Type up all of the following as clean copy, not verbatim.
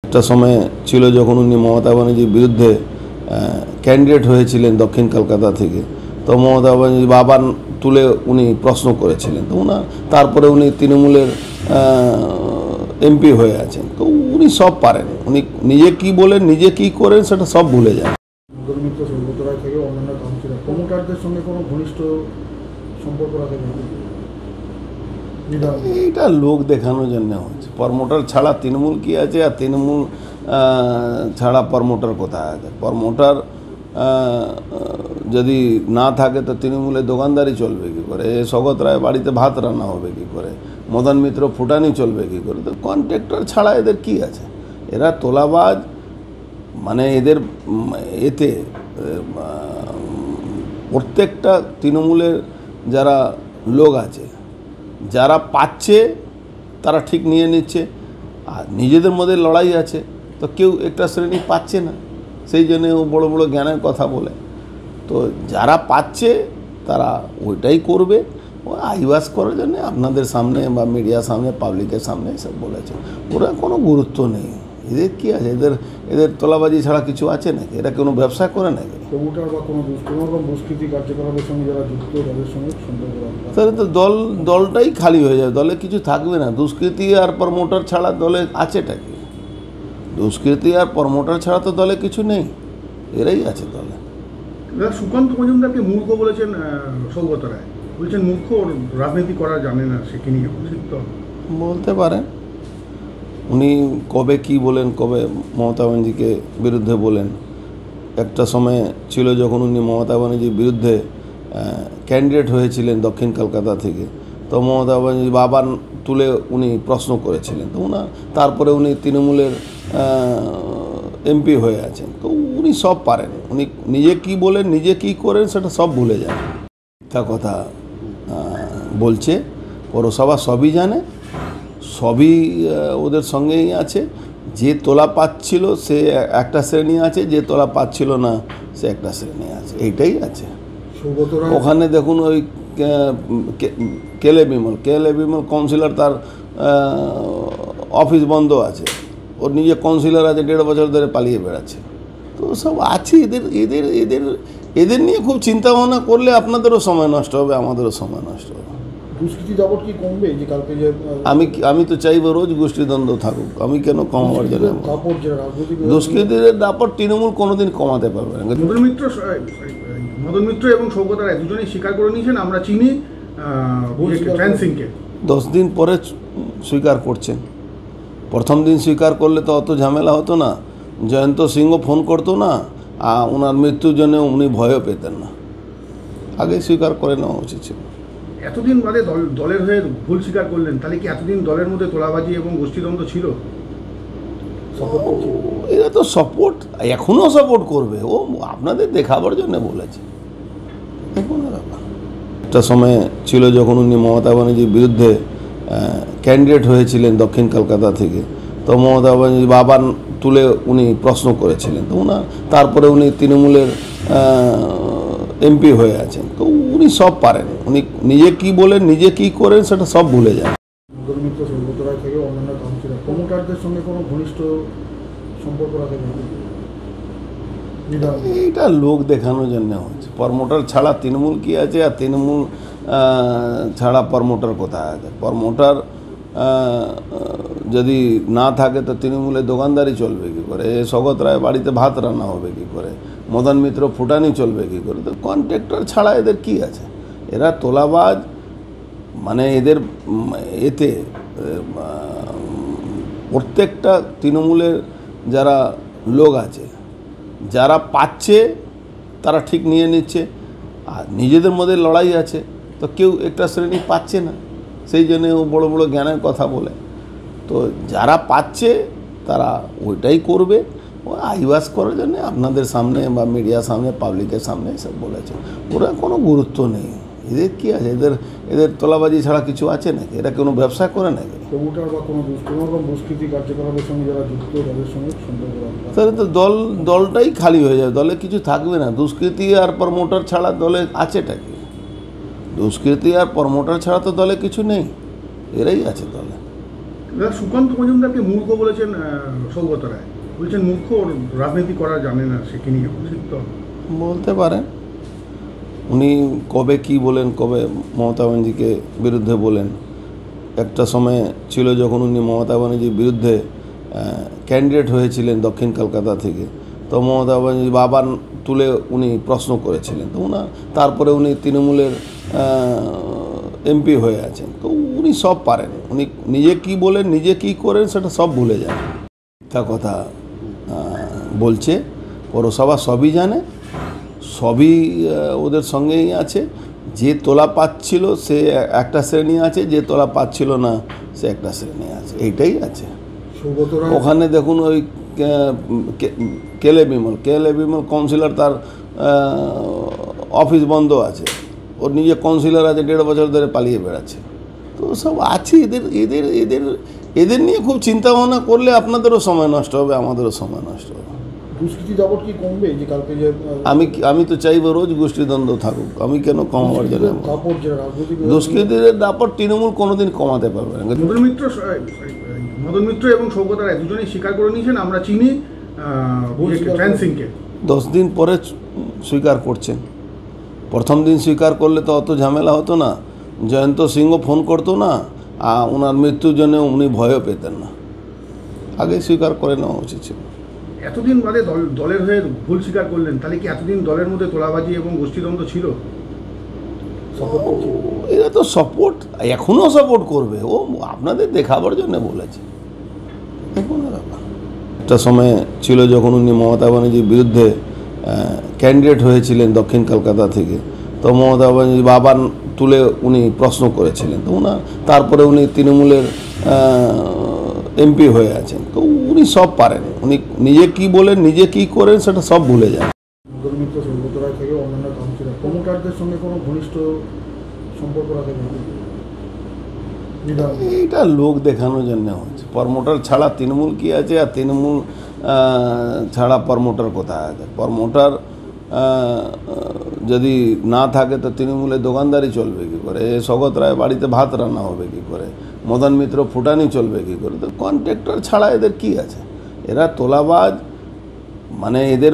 একটা সময় ছিল যখন উনি মমতা ব্যানার্জির বিরুদ্ধে ক্যান্ডিডেট হয়েছিলেন দক্ষিণ কলকাতা থেকে, তো মমতা ব্যানার্জি বাবার তুলে উনি প্রশ্ন করেছিলেন, তো তারপরে উনি তৃণমূলের এমপি হয়ে আছেন। তো উনি সব পারেন, উনি নিজে কি বলেন, নিজে কি করেন সেটা সব ভুলে যান। মিত্র সৌগত রায় থেকে অন্যান্য কাউন্সিলর প্রমোটারদের সঙ্গে কোনো ঘনিষ্ঠ সম্পর্ক রাখে এইটা লোক দেখানোর জন্য হচ্ছে। প্রমোটার ছাড়া তৃণমূল কি আছে, আর তৃণমূল ছাড়া প্রমোটার কোথায় আছে? প্রমোটার যদি না থাকে তো তৃণমূলের দোকানদারি চলবে কী করে? সৌগত রায় বাড়িতে ভাত রান্না হবে কী করে? মদন মিত্র ফুটানি চলবে কী করে? তো কন্ট্রাক্টর ছাড়া এদের কি আছে? এরা তোলাবাজ, মানে এদের এতে প্রত্যেকটা তৃণমূলের যারা লোক আছে, যারা পাচ্ছে তারা ঠিক নিয়ে নিচ্ছে, আর নিজেদের মধ্যে লড়াই আছে, তো কেউ একটা শ্রেণী পাচ্ছে না, সেই জন্য ও বড় বড় জ্ঞানের কথা বলে। তো যারা পাচ্ছে তারা ওইটাই করবে, ও আইওয়াস করার জন্য আপনাদের সামনে বা মিডিয়ার সামনে, পাবলিকের সামনে এসব বলেছে। ওরা কোনো গুরুত্ব নেই। এদের কী আছে? এদের তোলাবাজি ছাড়া কিছু আছে নাকি? এরা কোনো ব্যবসা করে নাকি? প্রমোটার বা কোনো দুষ্কৃতি কার্যকলাপের সঙ্গে যারা যুক্ত তাদের সঙ্গে সম্পর্ক রাখবে, তাহলে তো দলটাই খালি হয়ে যাবে, দলে কিছু থাকবে না। দুষ্কৃতি আর প্রমোটার ছাড়া দলে আছেটা কি? দুষ্কৃতি আর প্রমোটার ছাড়া তো দলে কিছু নেই, এরাই আছে দলে। সুকান্ত মজুমদারকে মূর্খ বলেছেন সৌগত রায়, বলছেন মূর্খ, রাজনীতি করা জানে না, সে কি নিয়ে বলতে পারেন। উনি কবে কি বলেন, কবে মমতা ব্যানার্জিকে বিরুদ্ধে বলেন। একটা সময় ছিল যখন উনি মমতা ব্যানার্জির বিরুদ্ধে ক্যান্ডিডেট হয়েছিলেন দক্ষিণ কলকাতা থেকে, তো মমতা ব্যানার্জি বাবার তুলে উনি প্রশ্ন করেছিলেন, তো তারপরে উনি তৃণমূলের এমপি হয়ে আছেন। তো উনি সব পারেন, উনি নিজে কি বলেন, নিজে কি করেন সেটা সব ভুলে যান। মিথ্যা কথা বলছে, পৌরসভা সবই জানে, সবই ওদের সঙ্গেই আছে। যে তোলা পাচ্ছিল সে একটা শ্রেণী আছে, যে তোলা পাচ্ছিল না সে একটা শ্রেণী আছে, এইটাই আছে। ওখানে দেখুন ওই কেলে বিমল কাউন্সিলর, তার অফিস বন্ধ আছে, ওর নিজে কাউন্সিলর আছে, 1.5 বছর ধরে পালিয়ে বেড়াচ্ছে। তো সব আছে। এদের নিয়ে খুব চিন্তা ভাবনা করলে আপনাদেরও সময় নষ্ট হবে, আমাদেরও সময় নষ্ট হবে। দুষ্কৃতি দাপট কি কমবে? যে কালকে যে আমি তো চাইবো রোজ গোষ্ঠীদ্বন্দ্ব থাকুক, আমি কেন কমাবার জন্য? দুষ্কৃতির দাপট তৃণমূল কোনোদিন কমাতে পারবে না। মদন মিত্র এবং সৌগত রায় দুজনেই স্বীকার করে নিয়েছেন আমরা চিনি ট্রেন সিংকে। 10 দিন পরে স্বীকার করছেন। প্রথম দিন স্বীকার করলে তো অত ঝামেলা হতো না, জয়ন্ত সিংও ফোন করতো না, আর ওনার মৃত্যুর জন্য উনি ভয়ও পেতেন না। আগে স্বীকার করে নেওয়া উচিত ছিল। এতদিন বাদে দলের হয়ে ভুল স্বীকার করলেন, তাহলে কি এতদিন দলের মধ্যে তোলাবাজি এবং গোষ্ঠীদ্বন্দ্ব ছিল? এরা তো সাপোর্ট, এখনও সাপোর্ট করবে, ও আপনাদের দেখাবার জন্য বলেছে। দেখুন ব্যাপার, একটা সময় ছিল যখন উনি মমতা ব্যানার্জির বিরুদ্ধে ক্যান্ডিডেট হয়েছিলেন দক্ষিণ কলকাতা থেকে, তো মমতা ব্যানার্জি বাবার তুলে উনি প্রশ্ন করেছিলেন, তো তারপরে উনি তৃণমূলের এমপি হয়ে আছেন। তো উনি সব পারেন, উনি নিজে কি বলেন, নিজে কি করেন সেটা সব ভুলে যান। মিত্র সৌগত রায় থেকে অন্যান্য কাউন্সিলর প্রমোটারদের সঙ্গে কোনো ঘনিষ্ঠ সম্পর্ক রাখে এইটা লোক দেখানোর জন্য হচ্ছে। প্রমোটার ছাড়া তৃণমূল কি আছে, আর তৃণমূল ছাড়া প্রমোটার কোথায় আছে? প্রমোটার যদি না থাকে তো তৃণমূলের দোকানদারি চলবে কী করে? সৌগত রায় বাড়িতে ভাত রান্না হবে কী করে? মদন মিত্র ফুটানি চলবে কী করে? তো কন্ট্রাক্টর ছাড়া এদের কি আছে? এরা তোলাবাজ, মানে এদের এতে প্রত্যেকটা তৃণমূলের যারা লোক আছে, যারা পাচ্ছে তারা ঠিক নিয়ে নিচ্ছে, আর নিজেদের মধ্যে লড়াই আছে, তো কেউ একটা শ্রেণী পাচ্ছে না, সেই জন্য ও বড় বড় জ্ঞানের কথা বলে। তো যারা পাচ্ছে তারা ওইটাই করবে, ও আইওয়াস করার জন্য আপনাদের সামনে বা মিডিয়ার সামনে, পাবলিকের সামনে এসব বলেছে। ওরা কোনো গুরুত্ব নেই। এদের কী আছে? এদের তোলাবাজি ছাড়া কিছু আছে নাকি? এরা কোনো ব্যবসা করে নাকি? প্রমোটার বা কোনো দুষ্কৃতি কার্যকলাপের সঙ্গে যারা যুক্ত তাদের সঙ্গে সম্পর্ক রাখবে, তাহলে তো দলটাই খালি হয়ে যাবে, দলে কিছু থাকবে না। দুষ্কৃতি আর প্রমোটার ছাড়া দলে আছেটা কি? দুষ্কৃতি আর প্রমোটার ছাড়া তো দলে কিছু নেই, এরাই আছে দলে। দাদা সুকান্ত মজুমদারকে মূর্খ বলেছেন সৌগত রায়, বলছেন মূর্খ, ওর রাজনীতি করা জানে না, সে কি নিয়ে ঠিক তো? বলতে পারেন। উনি কবে কি বলেন, কবে মমতা ব্যানার্জিকে বিরুদ্ধে বলেন। একটা সময় ছিল যখন উনি মমতা ব্যানার্জির বিরুদ্ধে ক্যান্ডিডেট হয়েছিলেন দক্ষিণ কলকাতা থেকে, তো মমতা ব্যানার্জি বাবার তুলে উনি প্রশ্ন করেছিলেন, তো তারপরে উনি তৃণমূলের এমপি হয়ে আছেন। তো উনি সব পারেন, উনি নিজে কি বলেন, নিজে কি করেন সেটা সব ভুলে যান। মিথ্যা কথা বলছে, পৌরসভা সবই জানে, সবই ওদের সঙ্গেই আছে। যে তোলা পাচ্ছিল সে একটা শ্রেণী আছে, যে তোলা পাচ্ছিল না সে একটা শ্রেণী আছে, এইটাই আছে। ওখানে দেখুন ওই কেলে বিমল কাউন্সিলর, তার অফিস বন্ধ আছে, ওর নিজে কাউন্সিলর আছে, 1.5 বছর ধরে পালিয়ে বেড়াচ্ছে। তো সব আছে, এদের নিয়ে খুব চিন্তা ভাবনা করলে আপনাদেরও সময় নষ্ট হবে, আমাদেরও সময় নষ্ট হবে। দুষ্কৃতি দাপট কি কমবে? যে কালকে যে আমি তো চাইবো রোজ গোষ্ঠীদ্বন্দ্ব থাকুক, আমি কেন কমাবার জন্য? দুষ্কৃতির দাপট তৃণমূল কোনোদিন কমাতে পারবে না। মদন মিত্র এবং সৌগত রায় দুজনেই স্বীকার করে নিয়েছেন আমরা চিনি ট্রেন সিংকে। 10 দিন পরে স্বীকার করছেন। প্রথম দিন স্বীকার করলে তো অত ঝামেলা হতো না, জয়ন্ত সিংও ফোন করতো না, আর ওনার মৃত্যুর জন্য উনি ভয়ও পেতেন না। আগে স্বীকার করে নেওয়া উচিত ছিল। এতদিন বাদে দলের হয়ে ভুল স্বীকার করলেন, তাহলে কি এতদিন দলের মধ্যে তোলাবাজি এবং গোষ্ঠীদ্বন্দ্ব ছিল? এরা তো সাপোর্ট, এখনও সাপোর্ট করবে, ও আপনাদের দেখাবার জন্য বলেছে। দেখুন ব্যাপার, একটা সময় ছিল যখন উনি মমতা ব্যানার্জির বিরুদ্ধে ক্যান্ডিডেট হয়েছিলেন দক্ষিণ কলকাতা থেকে, তো মমতা ব্যানার্জি বাবার তুলে উনি প্রশ্ন করেছিলেন, তো তারপরে উনি তৃণমূলের এমপি হয়ে আছেন। তো উনি সব পারেন, উনি নিজে কি বলেন, নিজে কি করেন সেটা সব ভুলে যান। মদন মিত্র সৌগত রায় থেকে অন্যান্য কাউন্সিলর প্রমোটারদের সঙ্গে কোনো ঘনিষ্ঠ সম্পর্ক রাখে না? এইটা লোক দেখানোর জন্য হচ্ছে। প্রমোটার ছাড়া তৃণমূল কি আছে, আর তৃণমূল ছাড়া প্রমোটার কোথায় আছে? প্রমোটার যদি না থাকে তো তৃণমূলের দোকানদারি চলবে কী করে? সৌগত রায় বাড়িতে ভাত রান্না হবে কী করে? মদন মিত্র ফুটানি চলবে কী করে? তো কন্ট্রাক্টর ছাড়া এদের কি আছে? এরা তোলাবাজ, মানে এদের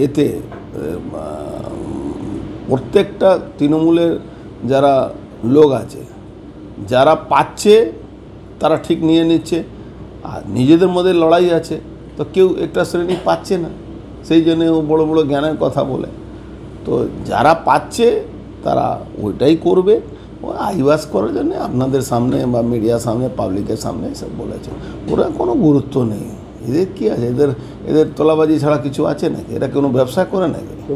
এতে প্রত্যেকটা তৃণমূলের যারা লোক আছে, যারা পাচ্ছে তারা ঠিক নিয়ে নিচ্ছে, আর নিজেদের মধ্যে লড়াই আছে, তো কেউ একটা শ্রেণী পাচ্ছে না, সেই জন্য ও বড় বড় জ্ঞানের কথা বলে। তো যারা পাচ্ছে তারা ওইটাই করবে, ও আইবাস করার জন্য আপনাদের সামনে বা মিডিয়ার সামনে, পাবলিকের সামনে এসব বলেছে। ওরা কোনো গুরুত্ব নেই। এদের কি আছে? এদের তোলাবাজি ছাড়া কিছু আছে নাকি? এরা কোনো ব্যবসা করে নাকি?